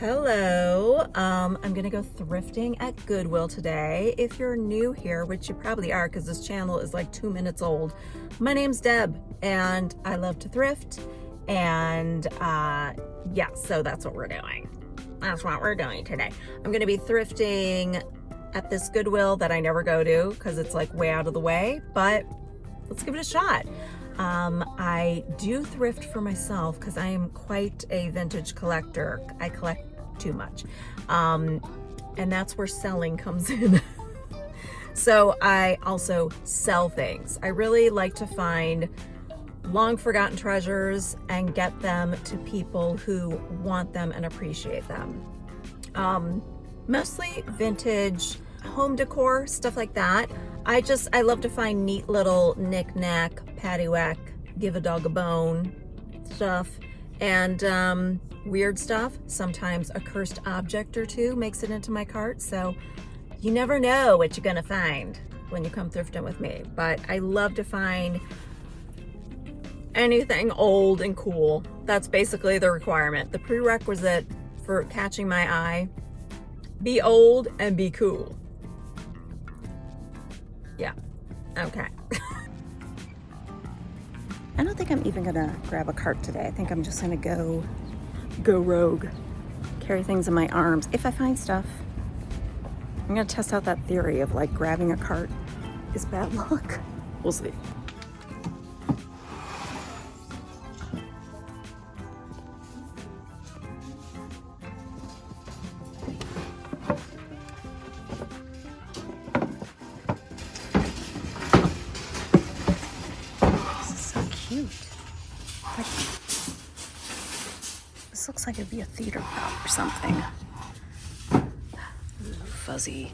Hello, I'm gonna go thrifting at Goodwill today. If you're new here, which you probably are because this channel is like 2 minutes old, my name's Deb and I love to thrift, and yeah, so that's what we're doing. That's what we're doing today. I'm gonna be thrifting at this Goodwill that I never go to because it's like way out of the way, but let's give it a shot. I do thrift for myself because I am quite a vintage collector. I collect too much. And that's where selling comes in. So I also sell things. I really like to find long forgotten treasures and get them to people who want them and appreciate them. Mostly vintage home decor, stuff like that. I love to find neat little knick-knack, paddywhack, give a dog a bone stuff, and weird stuff. Sometimes a cursed object or two makes it into my cart, so you never know what you're gonna find when you come thrifting with me. But I love to find anything old and cool. That's basically the requirement. The prerequisite for catching my eye: be old and be cool. Yeah, okay. I don't think I'm even gonna grab a cart today. I think I'm just gonna go rogue, carry things in my arms if I find stuff. I'm gonna test out that theory of like grabbing a cart is bad luck. We'll see. This looks like it'd be a theater prop or something. Ooh, fuzzy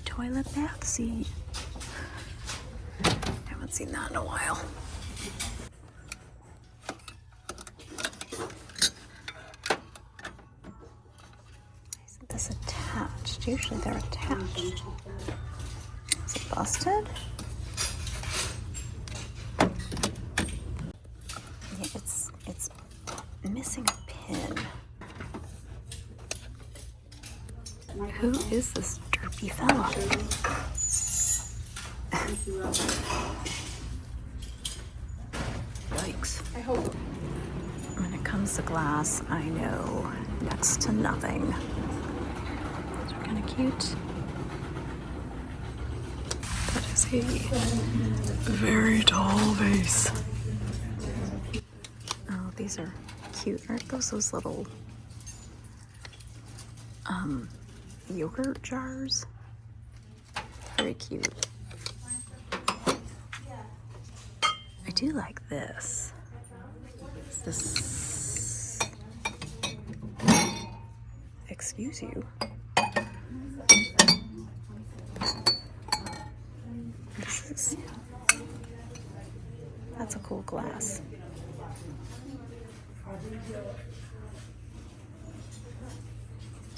toilet bath seat. Haven't seen that in a while. Isn't this attached? Usually they're attached. Is it busted? Yeah, it's missing a pin. Who is this derpy fella? Yikes. When it comes to glass, I know next to nothing. These are kind of cute. That is a very tall vase. Oh, these are cute. Aren't those little yogurt jars? Very cute. I do like this. Is this... Excuse you. This is... That's a cool glass.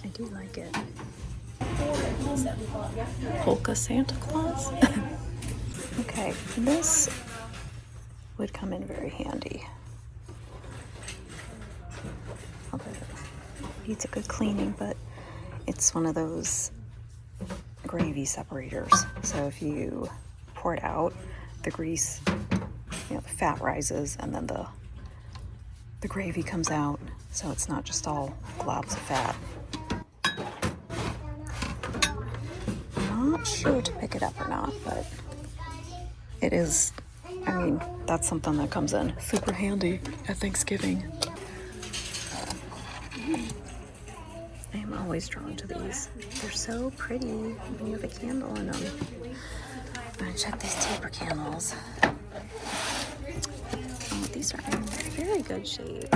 I do like it. Polka Santa Claus? Okay, this would come in very handy. Although it needs a good cleaning, but it's one of those gravy separators. So if you pour it out, the grease, the fat rises, and then the gravy comes out, so it's not just all globs of fat. I'm not sure to pick it up or not, but it is, I mean, that's something that comes in super handy at Thanksgiving. I am always drawn to these. They're so pretty when you have a candle in them. I'm gonna check these taper candles. Oh, these are in very good shape.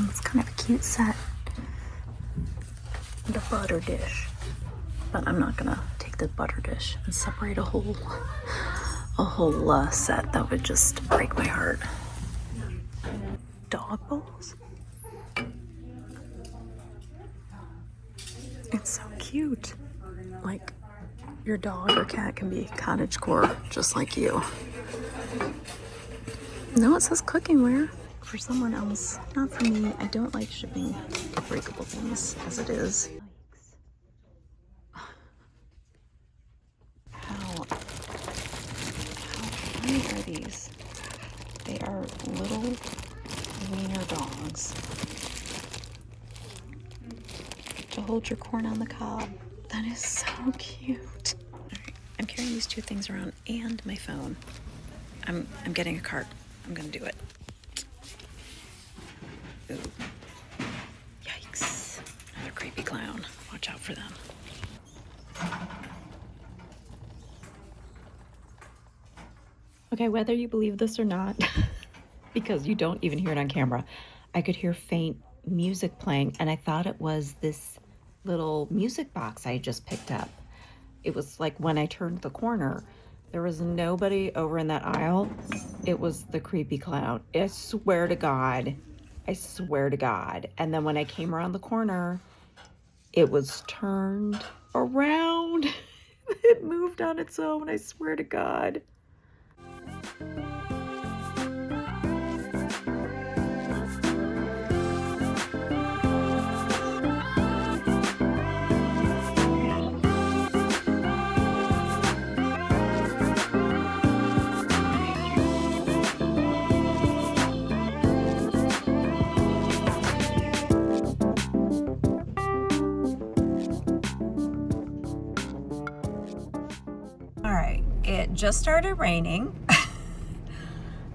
It's kind of a cute set. The butter dish. But I'm not gonna take the butter dish and separate a whole set. That would just break my heart. Dog bowls? It's so cute. Like, your dog or cat can be cottagecore just like you. No, it says cookingware. for someone else, not for me. I don't like shipping breakable things as it is. How funny are these? They are little wiener dogs to hold your corn on the cob. That is so cute. All right, I'm carrying these two things around and my phone. I'm getting a cart. I'm gonna do it. Ooh. Yikes. Another creepy clown. Watch out for them. Okay, whether you believe this or not, because you don't even hear it on camera, I could hear faint music playing, and I thought it was this little music box I just picked up. It was like when I turned the corner, there was nobody over in that aisle. It was the creepy clown. I swear to God. I swear to God. And then when I came around the corner, it was turned around. It moved on its own, I swear to God. It just started raining.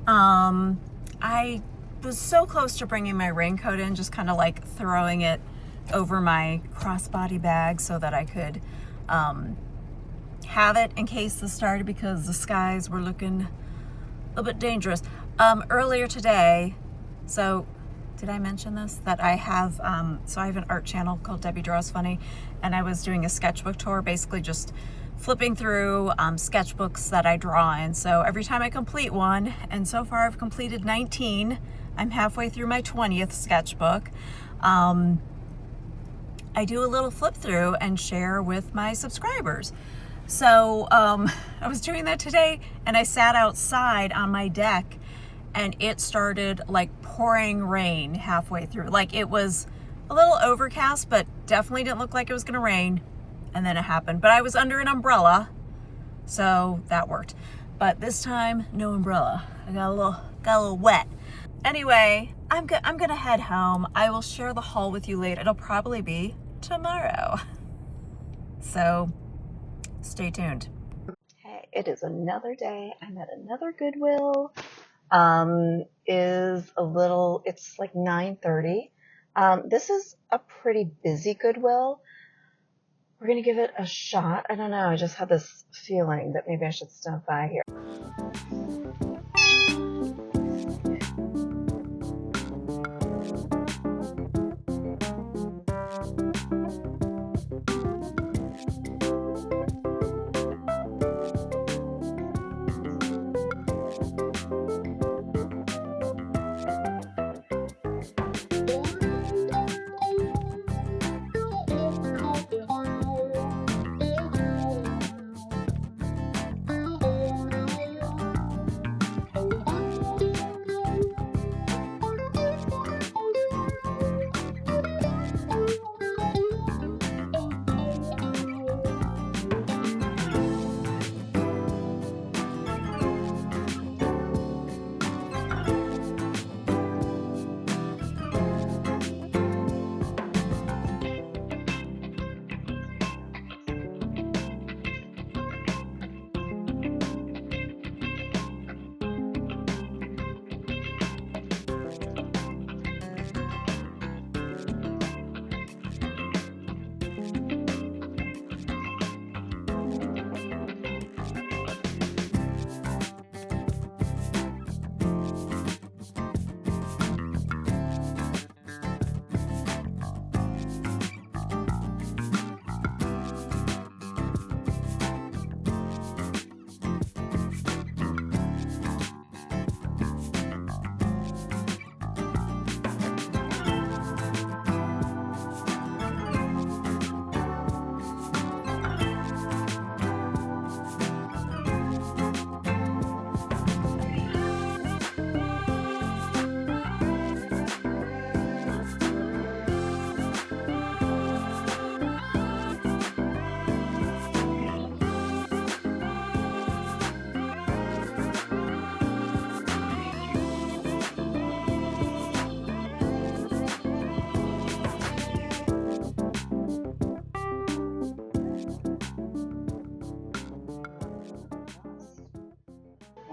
I was so close to bringing my raincoat in, just kind of like throwing it over my crossbody bag so that I could have it in case this started, because the skies were looking a little bit dangerous. Earlier today, so did I mention this? That I have, so I have an art channel called Debbie Draws Funny, and I was doing a sketchbook tour, basically just flipping through sketchbooks that I draw in. So every time I complete one, and so far I've completed 19, I'm halfway through my 20th sketchbook, I do a little flip through and share with my subscribers. So I was doing that today, and I sat outside on my deck, and it started like pouring rain halfway through. Like, it was a little overcast, but definitely didn't look like it was gonna rain. And then it happened, but I was under an umbrella, so that worked. But this time, no umbrella. I got a little wet. Anyway, I'm gonna head home. I will share the haul with you later. It'll probably be tomorrow. So stay tuned. Hey, it is another day. I'm at another Goodwill. It's like 9:30. This is a pretty busy Goodwill. We're going to give it a shot. I don't know. I just had this feeling that maybe I should stop by here.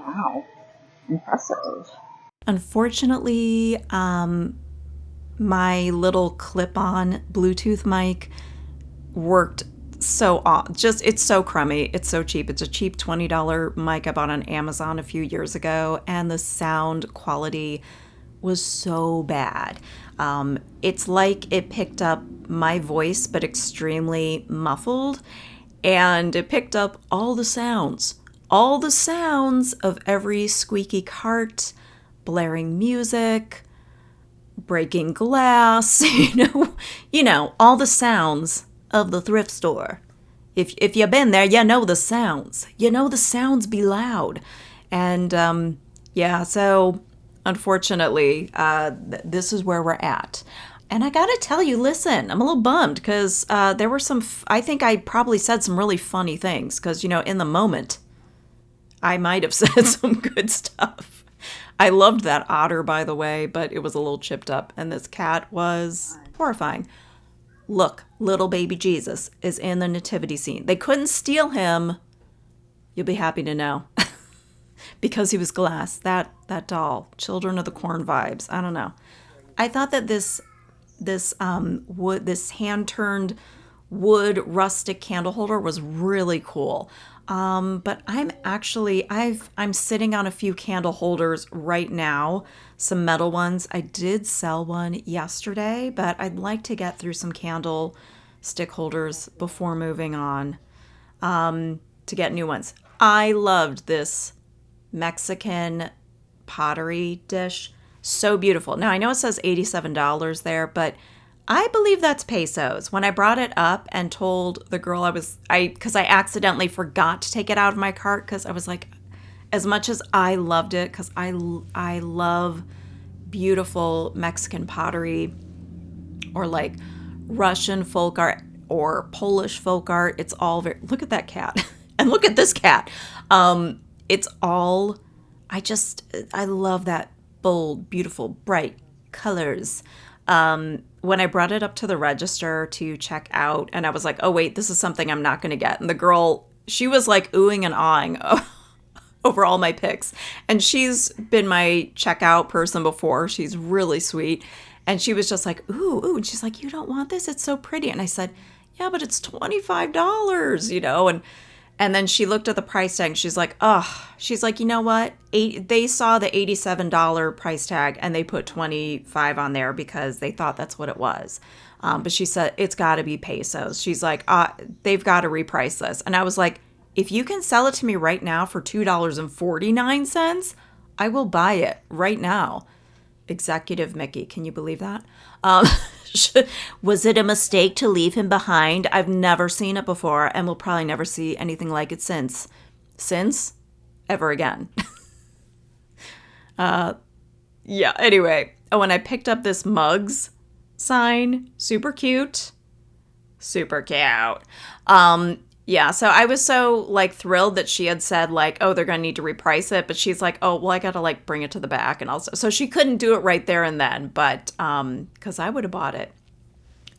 Wow. Impressive. Unfortunately, my little clip-on Bluetooth mic worked so off. It's so crummy. It's so cheap. It's a cheap $20 mic I bought on Amazon a few years ago, and the sound quality was so bad. It's like it picked up my voice, but extremely muffled, and it picked up all the sounds of every squeaky cart, blaring music, breaking glass, all the sounds of the thrift store. If you've been there, you know the sounds. You know the sounds be loud. And so unfortunately, this is where we're at. And I gotta tell you, listen, I'm a little bummed because there were I think I probably said some really funny things because, in the moment, I might have said some good stuff. I loved that otter, by the way, but it was a little chipped up. And this cat was horrifying. Look, little baby Jesus is in the nativity scene. They couldn't steal him. You'll be happy to know. Because he was glass. That doll. Children of the Corn vibes. I don't know. I thought that this hand-turned wood rustic candle holder was really cool. But I'm sitting on a few candle holders right now, some metal ones. I did sell one yesterday, but I'd like to get through some candle stick holders before moving on, to get new ones. I loved this Mexican pottery dish. So beautiful. Now I know it says $87 there, but I believe that's pesos. When I brought it up and told the girl because I accidentally forgot to take it out of my cart because I was like, as much as I loved it, because I love beautiful Mexican pottery or like Russian folk art or Polish folk art. It's all look at that cat and look at this cat. It's all, I love that bold, beautiful, bright colors. When I brought it up to the register to check out, and I was like, oh, wait, this is something I'm not going to get. And the girl, she was like oohing and awing over all my picks. And she's been my checkout person before. She's really sweet. And she was just like, ooh. And she's like, you don't want this? It's so pretty. And I said, yeah, but it's $25, And then she looked at the price tag and she's like, she's like, you know what? They saw the $87 price tag and they put 25 on there because they thought that's what it was. But she said, it's got to be pesos. She's like, they've got to reprice this. And I was like, if you can sell it to me right now for $2.49, I will buy it right now. Executive Mickey, can you believe that? Was it a mistake to leave him behind? I've never seen it before and will probably never see anything like it since ever again. Anyway. Oh, and I picked up this mugs sign. Super cute. So I was so thrilled that she had said oh, they're going to need to reprice it. But she's like, oh, well, I got to bring it to the back. And also, so she couldn't do it right there and then, but, cause I would have bought it.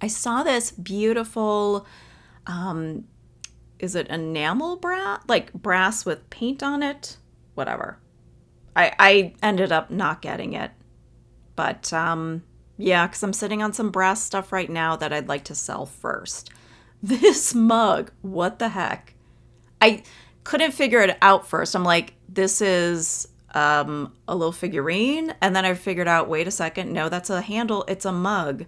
I saw this beautiful, is it enamel brass? Brass with paint on it? Whatever. I ended up not getting it, but, cause I'm sitting on some brass stuff right now that I'd like to sell first. This mug, what the heck? I couldn't figure it out first. I'm like, this is a little figurine. And then I figured out, wait a second, no, that's a handle. It's a mug.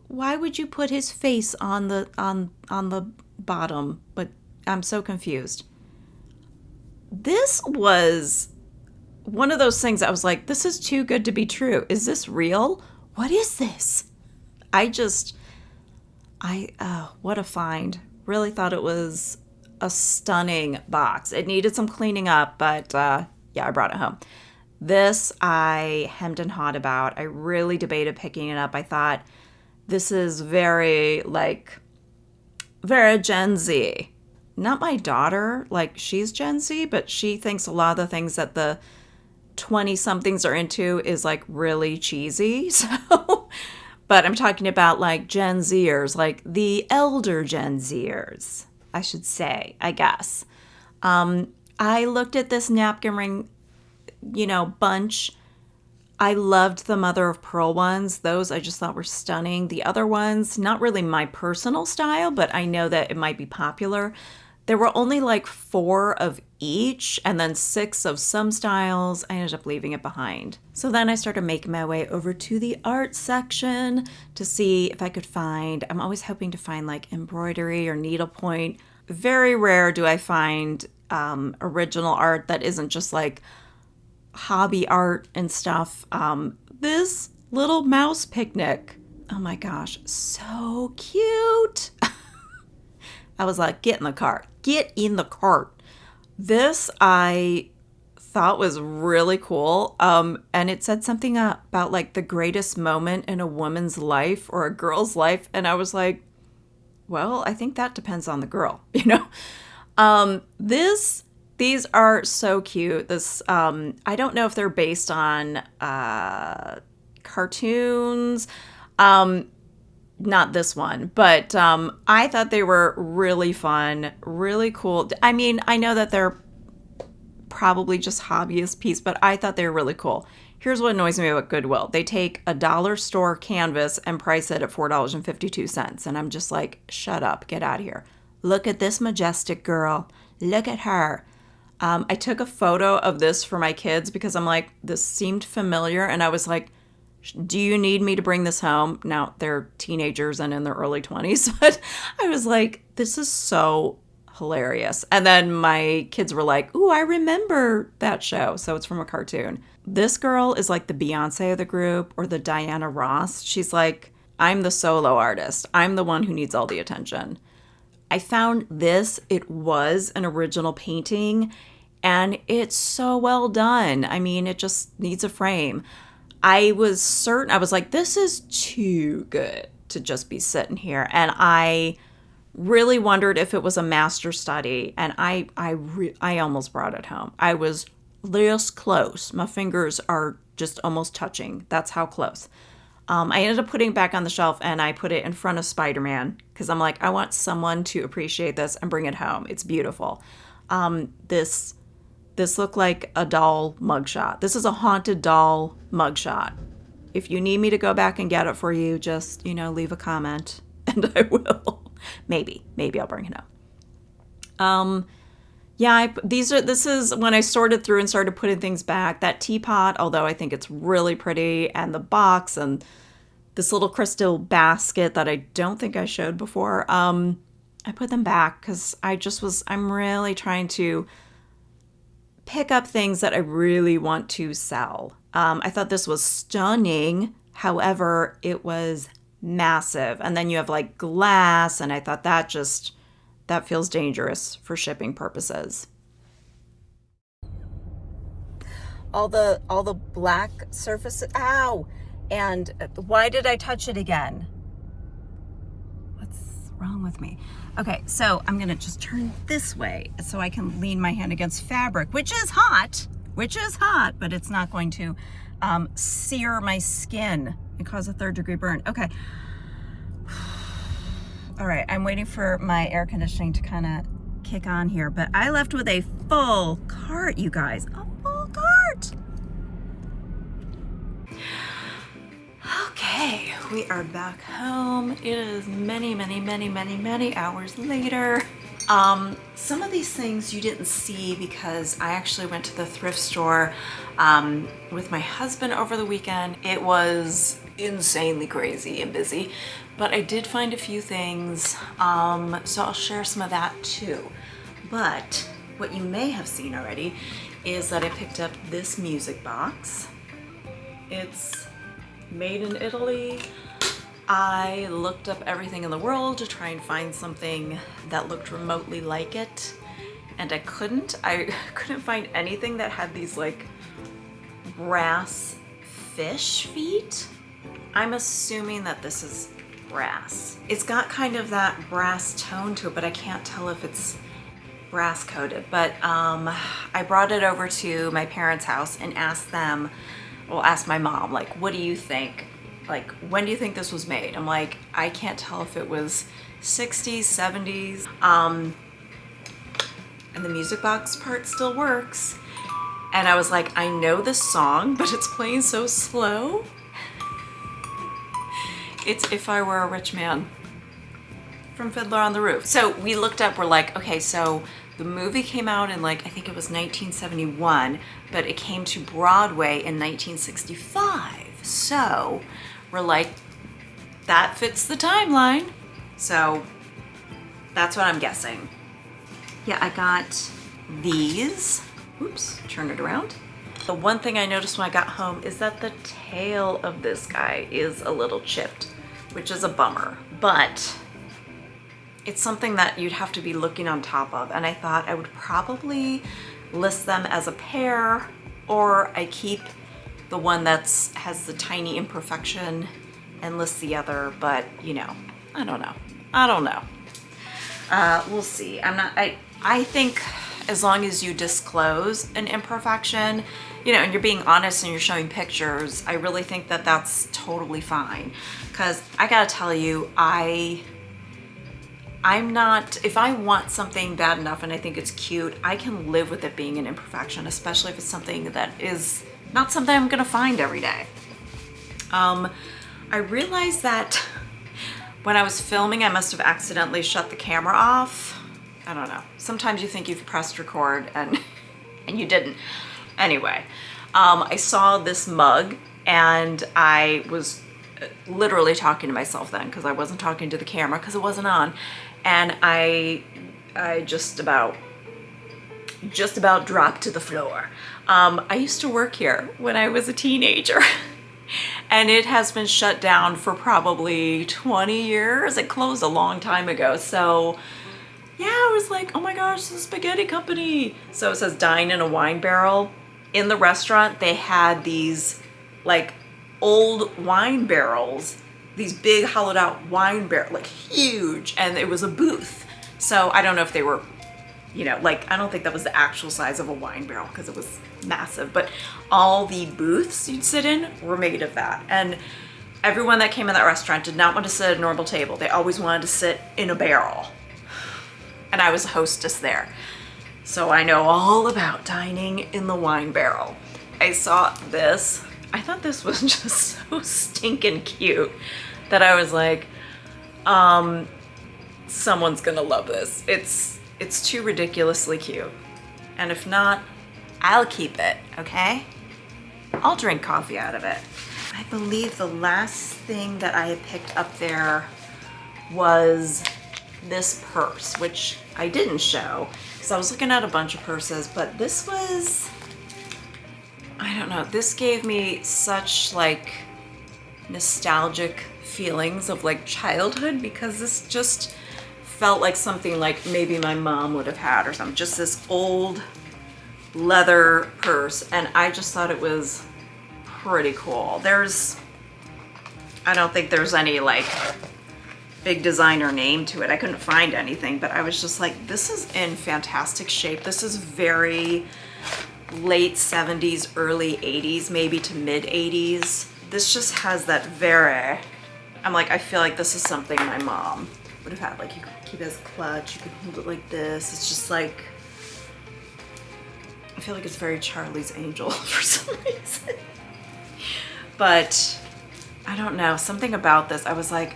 Why would you put his face on the bottom? But I'm so confused. This was one of those things I was like, this is too good to be true. Is this real? What is this? What a find. Really thought it was a stunning box. It needed some cleaning up, but I brought it home. This I hemmed and hawed about. I really debated picking it up. I thought this is very Gen Z. Not my daughter, she's Gen Z, but she thinks a lot of the things that the 20-somethings are into is really cheesy. So... But I'm talking about Gen Zers, the elder Gen Zers, I should say, I guess. I looked at this napkin ring, bunch. I loved the mother of pearl ones. Those I just thought were stunning. The other ones, not really my personal style, but I know that it might be popular. There were only like 4 of each and then 6 of some styles. I ended up leaving it behind. So then I started making my way over to the art section to see if I could find, I'm always hoping to find like embroidery or needlepoint. Very rare do I find original art that isn't just like hobby art and stuff. This little mouse picnic, oh my gosh, so cute. I was like, get in the cart, get in the cart. This I thought was really cool. And it said something about like the greatest moment in a woman's life or a girl's life. And I was like, well, I think that depends on the girl, These are so cute. This, I don't know if they're based on cartoons. Not this one, but I thought they were really fun, really cool. I mean, I know that they're probably just hobbyist piece, but I thought they were really cool. Here's what annoys me about Goodwill. They take a dollar store canvas and price it at $4.52. And I'm just like, shut up, get out of here. Look at this majestic girl. Look at her. I took a photo of this for my kids because I'm like, this seemed familiar. And I was like, do you need me to bring this home? Now, they're teenagers and in their early 20s. But I was like, this is so hilarious. And then my kids were like, ooh, I remember that show. So it's from a cartoon. This girl is like the Beyonce of the group or the Diana Ross. She's like, I'm the solo artist. I'm the one who needs all the attention. I found this. It was an original painting and it's so well done. I mean, it just needs a frame. I was certain, I was like, this is too good to just be sitting here. And I really wondered if it was a master study. And I almost brought it home. I was this close. My fingers are just almost touching. That's how close. I ended up putting it back on the shelf and I put it in front of Spider-Man because I'm like, I want someone to appreciate this and bring it home. It's beautiful. This looked like a doll mugshot. This is a haunted doll mugshot. If you need me to go back and get it for you, just, leave a comment and I will. Maybe I'll bring it up. This is when I sorted through and started putting things back. That teapot, although I think it's really pretty, and the box and this little crystal basket that I don't think I showed before. I put them back because I'm really trying to pick up things that I really want to sell. I thought this was stunning. However, it was massive. And then you have like glass, and I thought that feels dangerous for shipping purposes. All the black surfaces. Ow! And why did I touch it again? What's wrong with me? Okay, so I'm gonna just turn this way so I can lean my hand against fabric, which is hot, but it's not going to sear my skin and cause a 3rd-degree burn. Okay. All right, I'm waiting for my air conditioning to kind of kick on here, but I left with a full cart, you guys, a full cart. Okay, we are back home. It is many hours later. Some of these things you didn't see because I actually went to the thrift store with my husband over the weekend. It was insanely crazy and busy, but I did find a few things, so I'll share some of that too. But what you may have seen already is that I picked up this music box. It's made in Italy. I looked up everything in the world to try and find something that looked remotely like it, and I couldn't find anything that had these like brass fish feet. I'm assuming that this is brass. It's got kind of that brass tone to it, but I can't tell if it's brass coated. But I brought it over to my parents' house and asked my mom, like, what do you think? Like, when do you think this was made? I'm like, I can't tell if it was 60s, 70s. and the music box part still works. And I was like, I know this song, but it's playing so slow. It's If I Were a Rich Man from Fiddler on the Roof. So we looked up, we're like, okay, so the movie came out in like, I think it was 1971, but it came to Broadway in 1965. So we're like, that fits the timeline. So that's what I'm guessing. Yeah, I got these. Oops, turn it around. The one thing I noticed when I got home is that the tail of this guy is a little chipped, which is a bummer, but it's something that you'd have to be looking on top of. And I thought I would probably list them as a pair, or I keep the one that's has the tiny imperfection and list the other, but you know, I don't know. We'll see. I think as long as you disclose an imperfection, you know, and you're being honest and you're showing pictures, I really think that that's totally fine. Because I gotta tell you, I'm not, if I want something bad enough and I think it's cute, I can live with it being an imperfection, especially if it's something that is not something I'm gonna find every day. I realized that when I was filming, I must have accidentally shut the camera off. I don't know. Sometimes you think you've pressed record and you didn't. Anyway, I saw this mug and I was literally talking to myself then because I wasn't talking to the camera because it wasn't on. And I just about dropped to the floor. I used to work here when I was a teenager. And it has been shut down for probably 20 years. It closed a long time ago. So yeah, I was like, oh my gosh, the spaghetti company. So it says dine in a wine barrel. In the restaurant, they had these like old wine barrels, these big hollowed out wine barrels, like huge. And it was a booth. So I don't know if they were, you know, like, I don't think that was the actual size of a wine barrel because it was massive, but all the booths you'd sit in were made of that. And everyone that came in that restaurant did not want to sit at a normal table. They always wanted to sit in a barrel. And I was a hostess there. So I know all about dining in the wine barrel. I saw this. I thought this was just so stinking cute that I was like, someone's gonna love this. It's too ridiculously cute. And if not, I'll keep it, okay? I'll drink coffee out of it. I believe the last thing that I had picked up there was this purse, which I didn't show because I was looking at a bunch of purses, but this was, I don't know, this gave me such like nostalgic feelings of like childhood because this just felt like something like maybe my mom would have had or something, just this old leather purse. And I just thought it was pretty cool. I don't think there's any like big designer name to it. I couldn't find anything, but I was just like, this is in fantastic shape. This is very late 70s, early 80s, maybe to mid 80s. This just has that very, I'm like, I feel like this is something my mom would have had. Like you could keep it as a clutch, you could hold it like this. It's just like, I feel like it's very Charlie's Angel for some reason. But I don't know, something about this, I was like,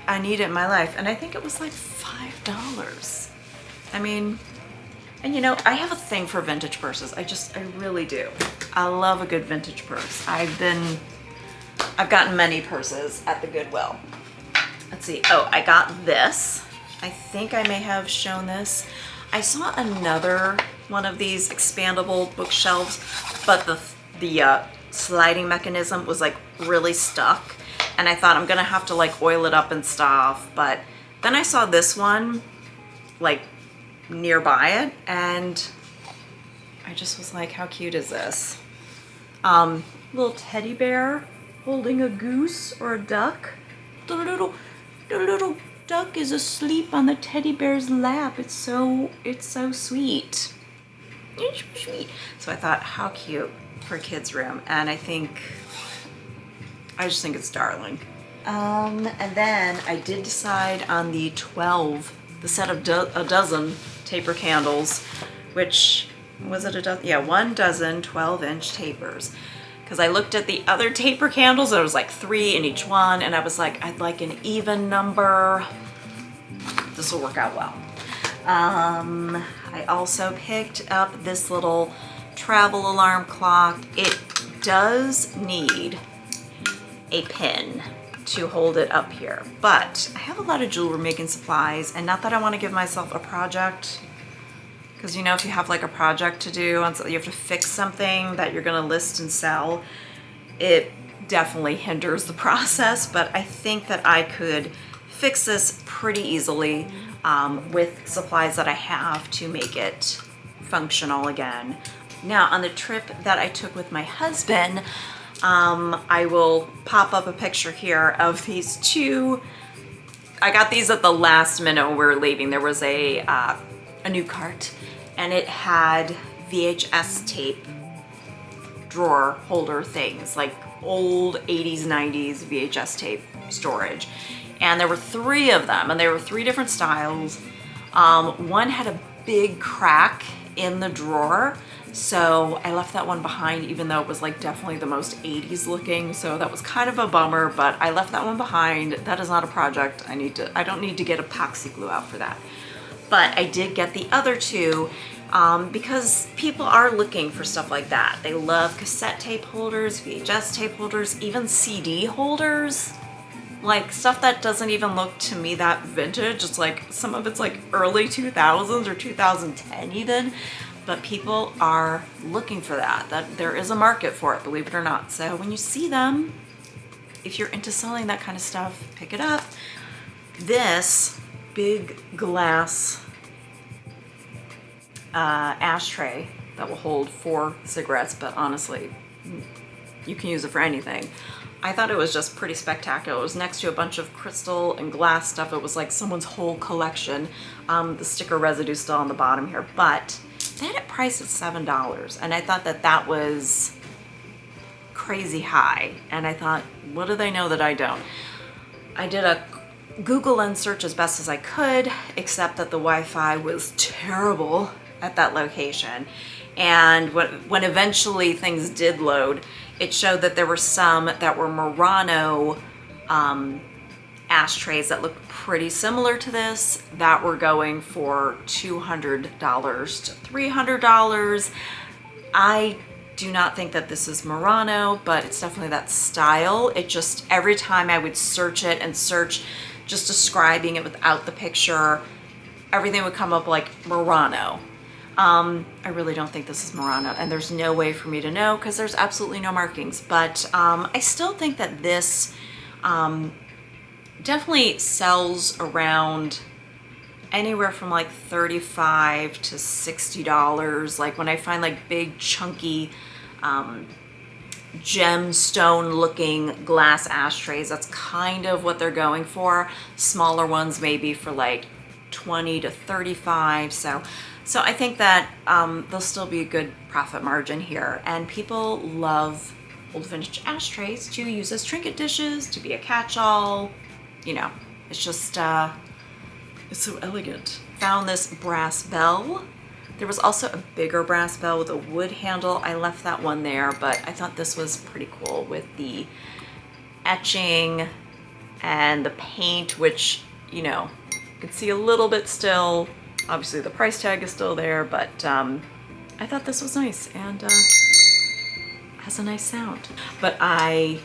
I need it in my life. And I think it was like $5. I mean, and you know, I have a thing for vintage purses. I really do. I love a good vintage purse. I've gotten many purses at the Goodwill. Let's see. Oh, I got this. I think I may have shown this. I saw another one of these expandable bookshelves, but the sliding mechanism was like really stuck. And I thought I'm gonna have to like oil it up and stuff. But then I saw this one like nearby it and I just was like, how cute is this? Little teddy bear holding a goose or a duck. The little duck is asleep on the teddy bear's lap. It's so sweet. It's sweet. So I thought, how cute for a kid's room. And I just think it's darling. And then I did decide on the 12, the set of a dozen taper candles, which, was it a dozen? Yeah, 1 dozen 12-inch tapers. Because I looked at the other taper candles, there was like 3 in each one, and I was like, I'd like an even number. This will work out well. I also picked up this little travel alarm clock. It does need a pin to hold it up here, but I have a lot of jewelry making supplies, and not that I want to give myself a project, because you know, if you have like a project to do and so you have to fix something that you're going to list and sell, it definitely hinders the process. But I think that I could fix this pretty easily with supplies that I have to make it functional again. Now, on the trip that I took with my husband, I will pop up a picture here of these 2. I got these at the last minute when we were leaving. There was a new cart, and it had VHS tape drawer holder things, like old 80s, 90s VHS tape storage. And there were 3 of them, and they were 3 different styles. One had a big crack in the drawer, so I left that one behind, even though it was like definitely the most 80s looking. So that was kind of a bummer, but I left that one behind. That is not a project. I don't need to get epoxy glue out for that. But I did get the other 2 because people are looking for stuff like that. They love cassette tape holders, VHS tape holders, even CD holders. Like stuff that doesn't even look to me that vintage. It's like, some of it's like early 2000s or 2010 even. But people are looking for that. There is a market for it, believe it or not. So when you see them, if you're into selling that kind of stuff, pick it up. This big glass ashtray that will hold 4 cigarettes, but honestly, you can use it for anything. I thought it was just pretty spectacular. It was next to a bunch of crystal and glass stuff. It was like someone's whole collection. The sticker residue still on the bottom here, but they had it priced at $7, and I thought that that was crazy high. And I thought, what do they know that I don't? I did a Google and search as best as I could, except that the Wi-Fi was terrible at that location. And when eventually things did load, it showed that there were some that were Murano ashtrays that looked pretty similar to this that were going for $200 to $300. I do not think that this is Murano, but it's definitely that style. It just, every time I would search it and search just describing it without the picture, everything would come up like Murano. I really don't think this is Murano, and there's no way for me to know because there's absolutely no markings. But I still think that this definitely sells around anywhere from like $35 to $60. Like when I find like big chunky gemstone looking glass ashtrays, that's kind of what they're going for. Smaller ones maybe for like 20 to 35. So I think that there'll still be a good profit margin here, and people love old vintage ashtrays to use as trinket dishes, to be a catch-all. You know, it's just it's so elegant. Found this brass bell. There was also a bigger brass bell with a wood handle. I left that one there, but I thought this was pretty cool with the etching and the paint, which, you know, you can see a little bit still. Obviously the price tag is still there, but I thought this was nice, and has a nice sound. But oh,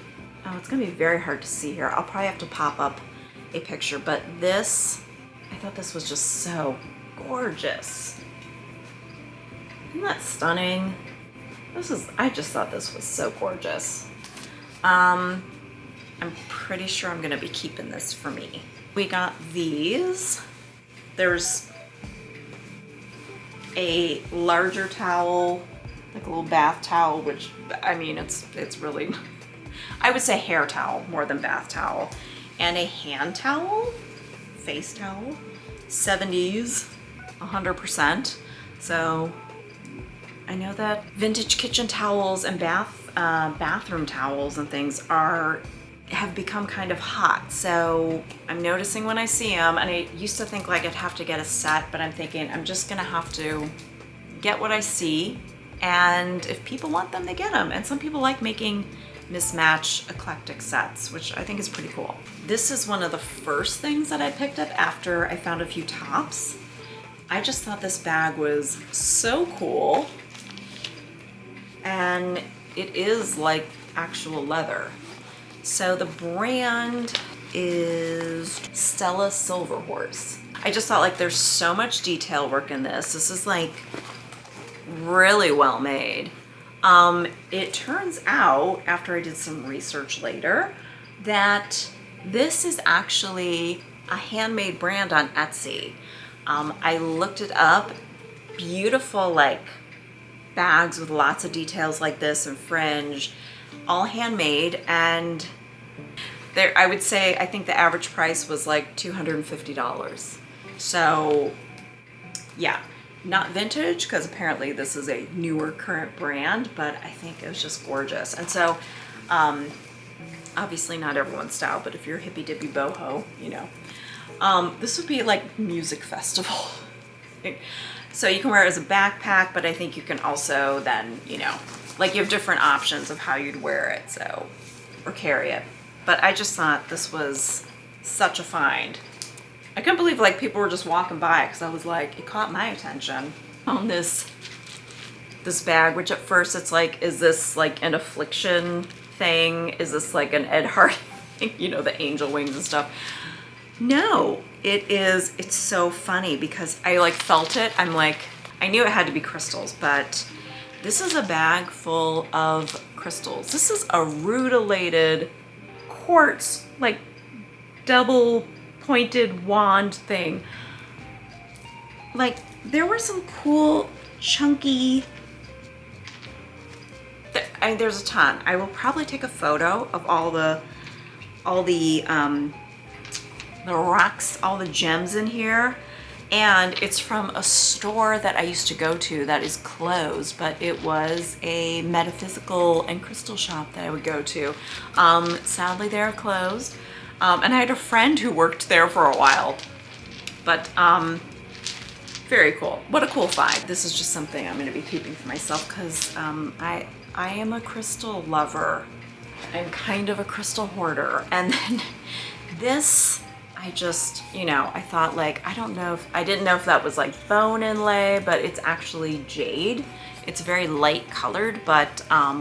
it's gonna be very hard to see here. I'll probably have to pop up a picture, but this, I thought this was just so gorgeous. Isn't that stunning? I just thought this was so gorgeous. I'm pretty sure I'm gonna be keeping this for me. We got these. There's a larger towel, like a little bath towel, which, I mean, it's really, I would say hair towel more than bath towel, and a hand towel, face towel, 70s, 100%. So I know that vintage kitchen towels and bathroom towels and things are have become kind of hot. So I'm noticing when I see them, and I used to think like I'd have to get a set, but I'm thinking I'm just gonna have to get what I see, and if people want them, they get them. And some people like making mismatch eclectic sets, which I think is pretty cool. This is one of the first things that I picked up after I found a few tops. I just thought this bag was so cool, and it is like actual leather. So the brand is Stella Silver Horse. I just thought like there's so much detail work in this. This is like really well made. It turns out, after I did some research later, that this is actually a handmade brand on Etsy. I looked it up. Beautiful like bags with lots of details like this and fringe, all handmade, and there I would say I think the average price was like $250. So yeah, not vintage because apparently this is a newer current brand, but I think it was just gorgeous. And so obviously not everyone's style, but if you're hippy dippy boho, you know, this would be like music festival. So you can wear it as a backpack, but I think you can also then, you know, like you have different options of how you'd wear it, so, or carry it. But I just thought this was such a find. I couldn't believe like people were just walking by because I was like, it caught my attention on this bag, which at first it's like, is this like an affliction thing? Is this like an Ed Hardy thing? You know, the angel wings and stuff. No, it is, it's so funny because I like felt it. I'm like, I knew it had to be crystals, but this is a bag full of crystals. This is a rutilated quartz, like double pointed wand thing. Like there were some cool chunky, there's a ton. I will probably take a photo of all the rocks, all the gems in here. And it's from a store that I used to go to that is closed, but it was a metaphysical and crystal shop that I would go to. Sadly, they're closed. And I had a friend who worked there for a while, but very cool. What a cool find. This is just something I'm gonna be keeping for myself because I am a crystal lover. I'm kind of a crystal hoarder. And then this, I just, you know, I thought like, I didn't know if that was like bone inlay, but it's actually jade. It's very light colored, but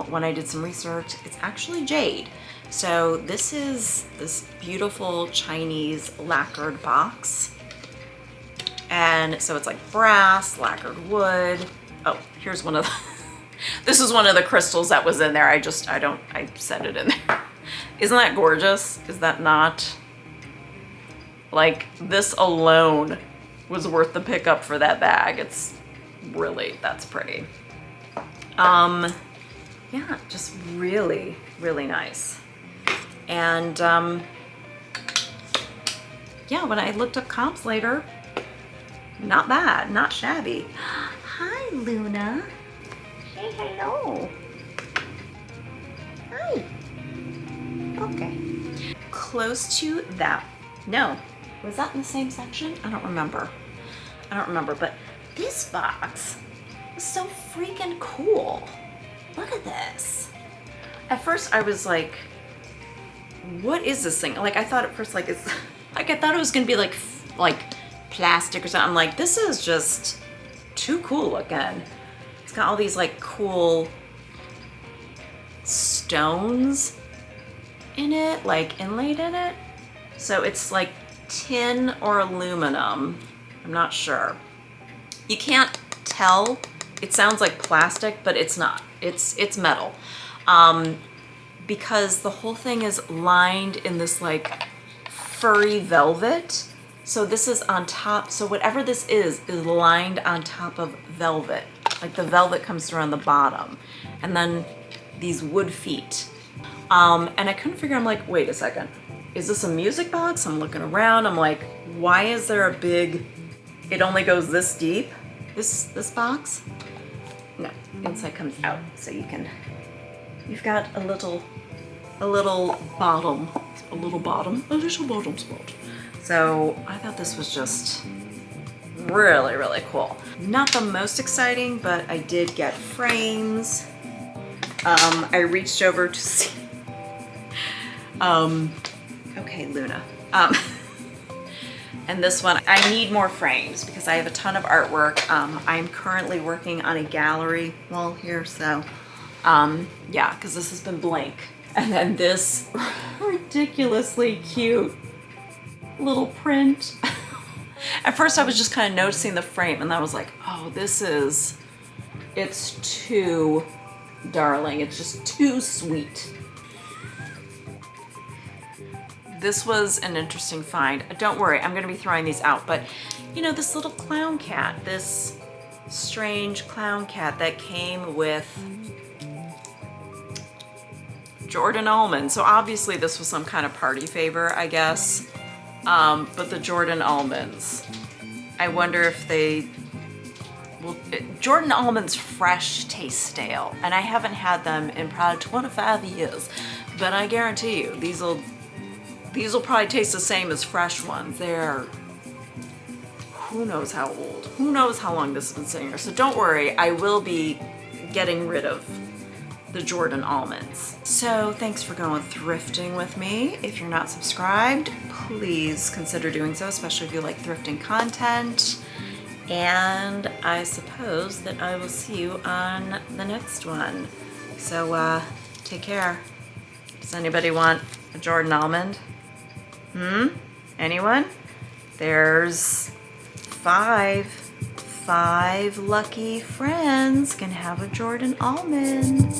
when I did some research, it's actually jade. So this is this beautiful Chinese lacquered box. And so it's like brass, lacquered wood. Oh, here's one of the, this is one of the crystals that was in there. I set it in there. Isn't that gorgeous? Is that not? Like this alone was worth the pickup for that bag. It's really, that's pretty. Yeah, just really, really nice. And yeah, when I looked up comps later, not bad, not shabby. Hi, Luna. Say hello. Hi. Okay. Close to that. No. Was that in the same section? I don't remember. But this box was so freaking cool. Look at this. At first I was like, what is this thing? Like I thought at first like it's like I thought it was gonna be like plastic or something. I'm like, this is just too cool looking. It's got all these like cool stones in it, like inlaid in it. So it's like tin or aluminum. I'm not sure. You can't tell. It sounds like plastic, but it's not. It's metal. Because the whole thing is lined in this like furry velvet. So this is on top. So whatever this is lined on top of velvet. Like the velvet comes through on the bottom. And then these wood feet. And I couldn't figure, I'm like, wait a second. Is this a music box? I'm looking around. I'm like, why is there a big, it only goes this deep? This box? No, inside comes out. So you can, you've got a little bottom a little bottom spot. So I thought this was just really, really cool. Not the most exciting, but I did get frames. I reached over to see, okay, Luna. And this one, I need more frames because I have a ton of artwork. I'm currently working on a gallery wall here, so yeah, because this has been blank. And then this ridiculously cute little print. At first I was just kind of noticing the frame and I was like, oh, it's too darling. It's just too sweet. This was an interesting find. Don't worry, I'm gonna be throwing these out, but you know, this little clown cat, this strange clown cat that came with Jordan almonds. So obviously this was some kind of party favor, I guess. But the Jordan almonds, I wonder if Jordan almonds fresh taste stale, and I haven't had them in probably 25 years, but I guarantee you these will probably taste the same as fresh ones. They're, who knows how old, who knows how long this has been sitting here. So don't worry, I will be getting rid of the Jordan almonds. So thanks for going thrifting with me. If you're not subscribed, please consider doing so, especially if you like thrifting content. And I suppose that I will see you on the next one. So take care. Does anybody want a Jordan almond? Anyone? There's five lucky friends can have a Jordan almond.